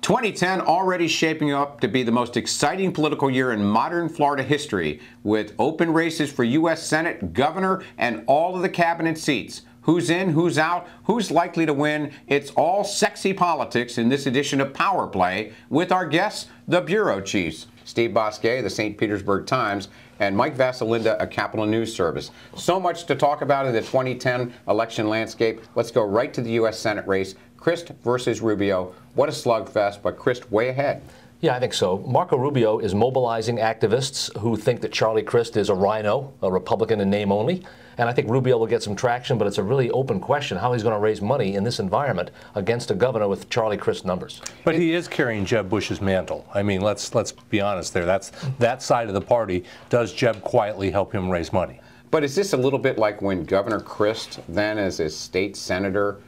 2010 already shaping up to be the most exciting political year in modern Florida history, with open races for U.S. Senate, governor, and all of the cabinet seats. Who's in, who's out, who's likely to win? It's all sexy politics in this edition of Power Play with our guests, the bureau chiefs, Steve Bousquet, the St. Petersburg Times, and Mike Vasalinda, a Capital News Service. So much to talk about in the 2010 election landscape. Let's go right to the U.S. Senate race. Crist versus Rubio. What a slugfest, but Crist way ahead. Yeah, I think so. Marco Rubio is mobilizing activists who think that Charlie Crist is a rhino, a Republican in name only. And I think Rubio will get some traction, but it's a really open question how he's going to raise money in this environment against a governor with Charlie Crist numbers. But he is carrying Jeb Bush's mantle. I mean, let's be honest there. That side of the party. Does Jeb quietly help him raise money? But is this a little bit like when Governor Crist, then as a state senator,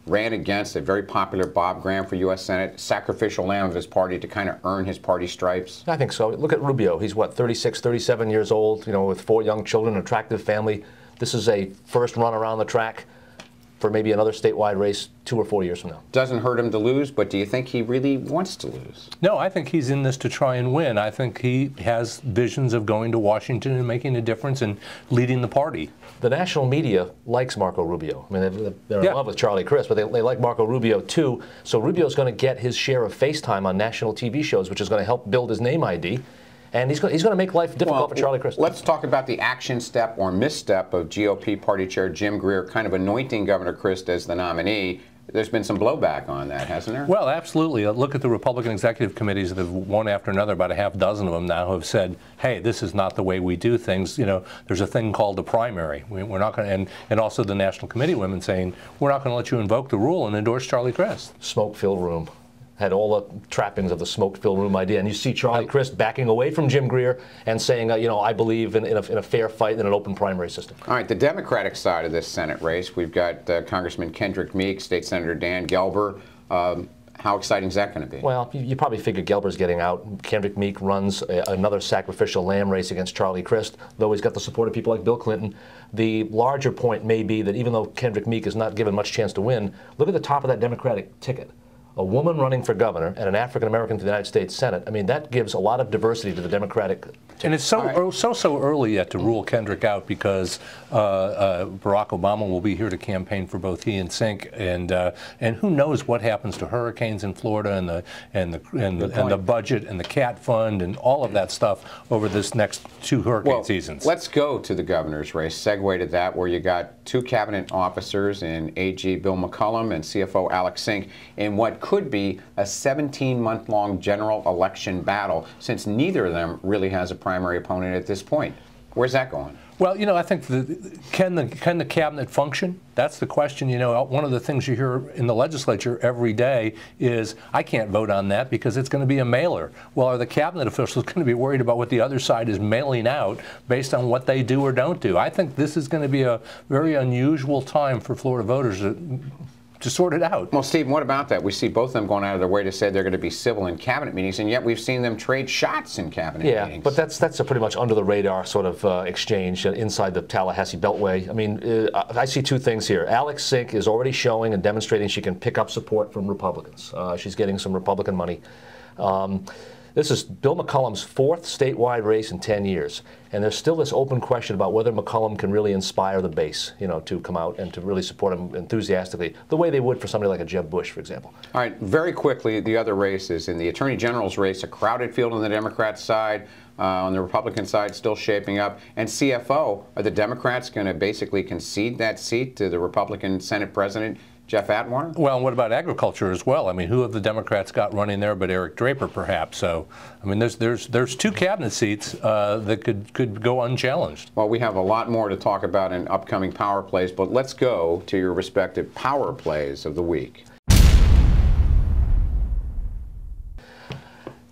ran against a very popular Bob Graham for U.S. Senate, sacrificial lamb of his party to kind of earn his party stripes? I think so. Look at Rubio. He's, what, 36, 37 years old, you know, with 4 young children, an attractive family. This is a first run around the track for maybe another statewide race 2 or 4 years from now. Doesn't hurt him to lose, but do you think he really wants to lose? No, I think he's in this to try and win. I think he has visions of going to Washington and making a difference and leading the party. The national media likes Marco Rubio. I mean, they're in love with Charlie Crist, but they like Marco Rubio too. So Rubio's going to get his share of face time on national TV shows, which is going to help build his name ID. And he's going to make life difficult for Charlie Crist. Let's talk about the action step or misstep of GOP Party Chair Jim Greer kind of anointing Governor Crist as the nominee. There's been some blowback on that, hasn't there? Well, absolutely. Look at the Republican executive committees that have one after another, about a half dozen of them now have said, hey, this is not the way we do things. You know, there's a thing called a primary. We're not going to, and also the National Committee women saying, we're not going to let you invoke the rule and endorse Charlie Crist. Smoke-filled room. Had all the trappings of the smoke-filled room idea. And you see Charlie Crist backing away from Jim Greer and saying, you know, I believe in a fair fight in an open primary system. All right, the Democratic side of this Senate race, we've got Congressman Kendrick Meek, State Senator Dan Gelber. How exciting is that going to be? Well, you probably figure Gelber's getting out. Kendrick Meek runs another sacrificial lamb race against Charlie Crist, though he's got the support of people like Bill Clinton. The larger point may be that even though Kendrick Meek is not given much chance to win, look at the top of that Democratic ticket. A woman running for governor and an African-American to the United States Senate. I mean, that gives a lot of diversity to the Democratic ticket. And it's so early yet to rule Kendrick out because Barack Obama will be here to campaign for both he and Sink, and who knows what happens to hurricanes in Florida and the budget and the cat fund and all of that stuff over this next 2 hurricane seasons. Let's go to the governor's race. Segue to that, where you got 2 cabinet officers in AG Bill McCollum and CFO Alex Sink in what could be a 17-month-long general election battle, since neither of them really has a primary opponent at this point. Where's that going? Well, you know, I think can the cabinet function? That's the question. You know, one of the things you hear in the legislature every day is, I can't vote on that because it's going to be a mailer. Well, are the cabinet officials going to be worried about what the other side is mailing out based on what they do or don't do? I think this is going to be a very unusual time for Florida voters to sort it out. Well, Steve, what about that? We see both of them going out of their way to say they're going to be civil in cabinet meetings, and yet we've seen them trade shots in cabinet meetings. Yeah, but that's a pretty much under-the-radar sort of exchange inside the Tallahassee Beltway. I mean, I see 2 things here. Alex Sink is already showing and demonstrating she can pick up support from Republicans. She's getting some Republican money. This is Bill McCollum's 4th statewide race in 10 years, and there's still this open question about whether McCollum can really inspire the base, you know, to come out and to really support him enthusiastically, the way they would for somebody like a Jeb Bush, for example. All right, very quickly, the other races. In the Attorney General's race, a crowded field on the Democrat side, on the Republican side still shaping up. And CFO, are the Democrats going to basically concede that seat to the Republican Senate President, Jeff Atwater? Well, what about agriculture as well? I mean, who have the Democrats got running there but Eric Draper, perhaps? So, I mean, there's 2 cabinet seats that could go unchallenged. Well, we have a lot more to talk about in upcoming Power Plays, but let's go to your respective Power Plays of the week.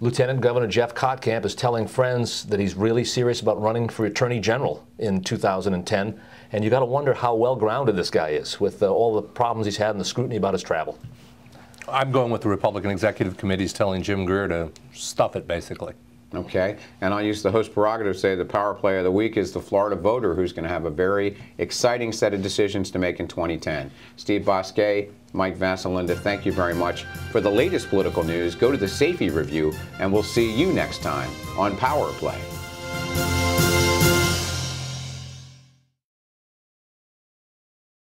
Lieutenant Governor Jeff Kottkamp is telling friends that he's really serious about running for Attorney General in 2010. And you got to wonder how well-grounded this guy is with all the problems he's had and the scrutiny about his travel. I'm going with the Republican executive committees telling Jim Greer to stuff it, basically. Okay, and I'll use the host prerogative to say the power play of the week is the Florida voter, who's going to have a very exciting set of decisions to make in 2010. Steve Bousquet, Mike Vassalinda, thank you very much. For the latest political news, go to the Safety Review, and we'll see you next time on Power Play.